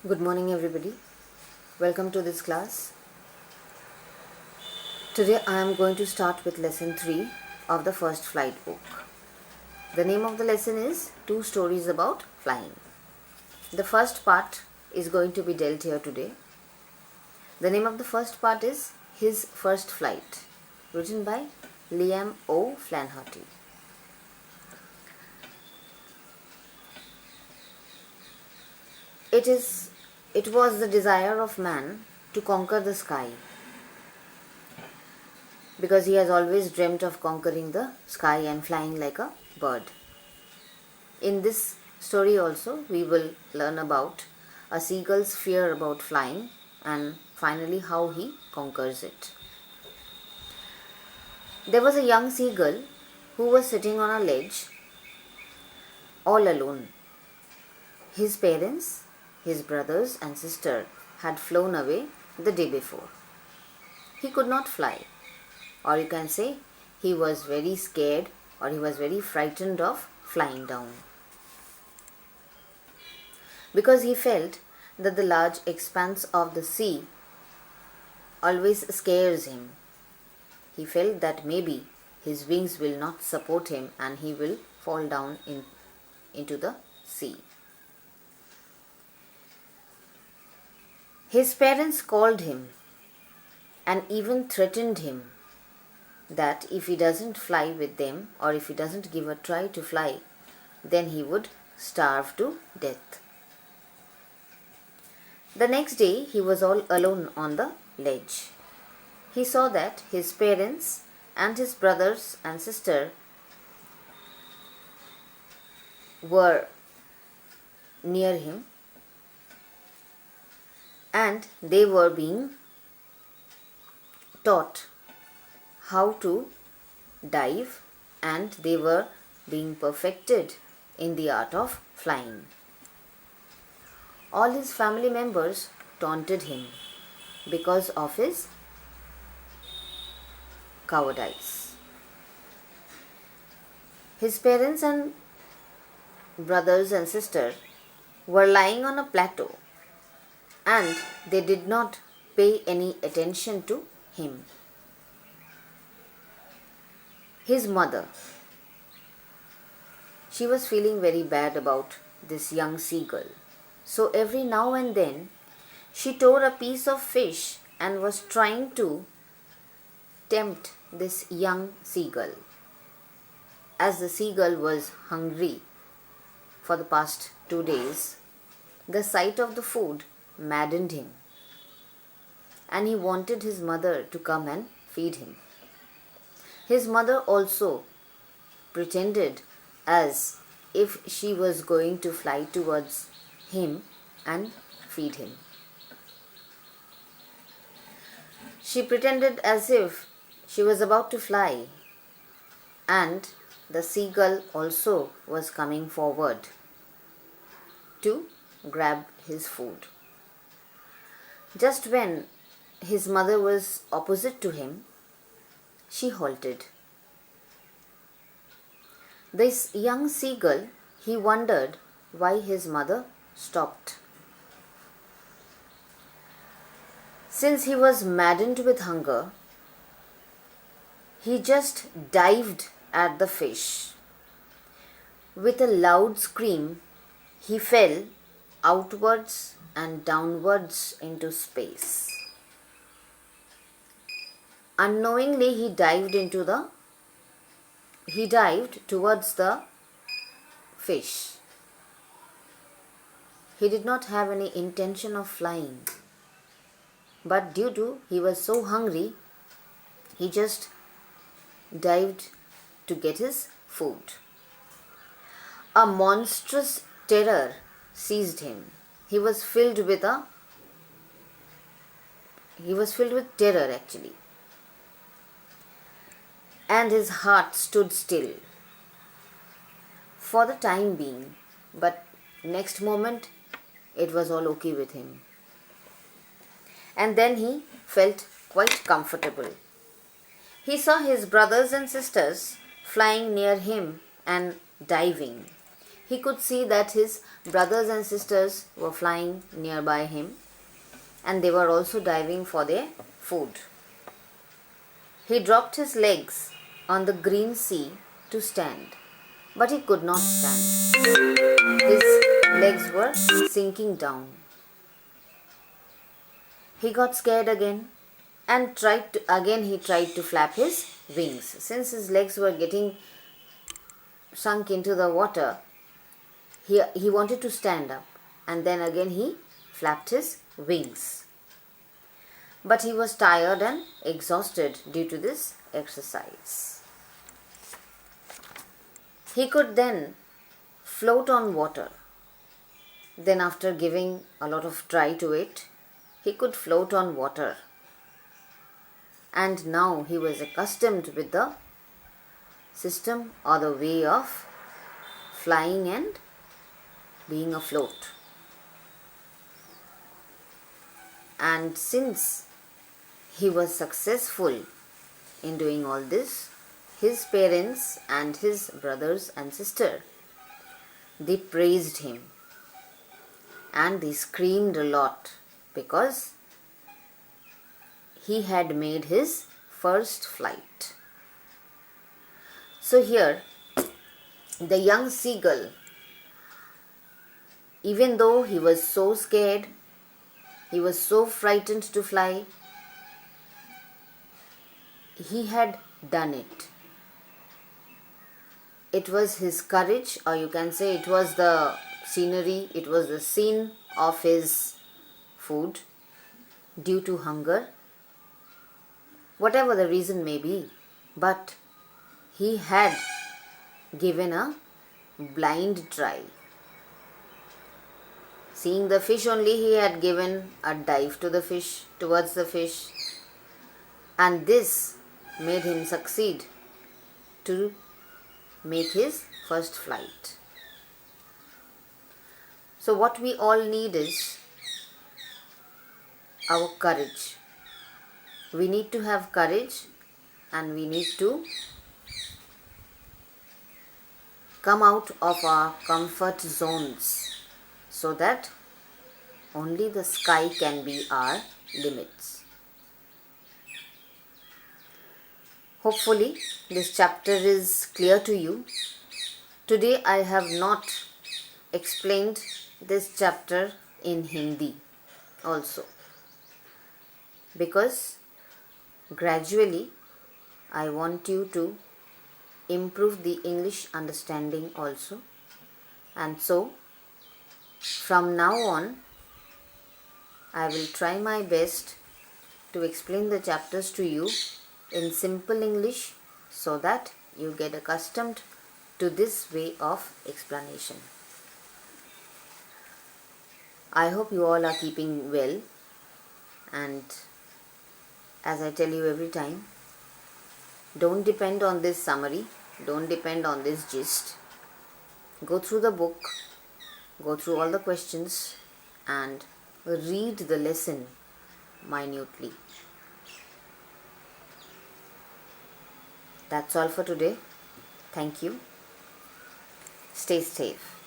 Good morning, everybody. Welcome to this class. Today I am going to start with lesson 3 of the first flight book. The name of the lesson is Two Stories About Flying. The first part is going to be dealt here today. The name of the first part is His First Flight, written by Liam O. Flanharty. It was the desire of man to conquer the sky, because he has always dreamt of conquering the sky and flying like a bird. In this story also, we will learn about a seagull's fear about flying and finally how he conquers it. There was a young seagull who was sitting on a ledge all alone. His parents, his brothers and sister had flown away the day before. He could not fly, or you can say he was very scared or he was very frightened of flying down, because he felt that the large expanse of the sea always scares him. He felt that maybe his wings will not support him and he will fall down into the sea. His parents called him and even threatened him that if he doesn't fly with them, or if he doesn't give a try to fly, then he would starve to death. The next day he was all alone on the ledge. He saw that his parents and his brothers and sister were near him, and they were being taught how to dive, and they were being perfected in the art of flying. All his family members taunted him because of his cowardice. His parents and brothers and sister were lying on a plateau, and they did not pay any attention to him. His mother, she was feeling very bad about this young seagull. So every now and then she tore a piece of fish and was trying to tempt this young seagull. As the seagull was hungry for the past 2 days, the sight of the food maddened him, and he wanted his mother to come and feed him. His mother also pretended as if she was going to fly towards him and feed him. She pretended as if she was about to fly, and the seagull also was coming forward to grab his food. Just when his mother was opposite to him, she halted. This young seagull, he wondered why his mother stopped. Since he was maddened with hunger, he just dived at the fish. With a loud scream, he fell outwards and downwards into space. Unknowingly, he dived towards the fish. He did not have any intention of flying, but due to he was so hungry, he just dived to get his food. A monstrous terror seized him. He was filled with terror actually, and his heart stood still for the time being, but next moment it was all okay with him. And then he felt quite comfortable. He saw his brothers and sisters flying near him and diving. he could see that his brothers and sisters were flying nearby him, and they were also diving for their food. He dropped his legs on the green sea to stand, but he could not stand. His legs were sinking down. He got scared again and he tried to flap his wings. Since his legs were getting sunk into the water, he wanted to stand up, and then again he flapped his wings. But he was tired and exhausted due to this exercise. He could then float on water. Then after giving a lot of try to it, he could float on water. And now he was accustomed with the system or the way of flying and being afloat. And since he was successful in doing all this, his parents and his brothers and sister, they praised him and they screamed a lot because he had made his first flight. So here, the young seagull, even though he was so scared, he was so frightened to fly, he had done it. It was his courage, or you can say it was the scenery, it was the scene of his food due to hunger, whatever the reason may be, but he had given a blind try. Seeing the fish only, he had given a dive to the fish, towards the fish, and this made him succeed to make his first flight. So what we all need is our courage. We need to have courage, and we need to come out of our comfort zones so that only the sky can be our limits. Hopefully this chapter is clear to you. Today I have not explained this chapter in Hindi also, because gradually I want you to improve the English understanding also, and so from now on I will try my best to explain the chapters to you in simple English so that you get accustomed to this way of explanation. I hope you all are keeping well, and as I tell you every time, don't depend on this summary, don't depend on this gist. Go through the book, go through all the questions and read the lesson minutely. That's all for today. Thank you. Stay safe.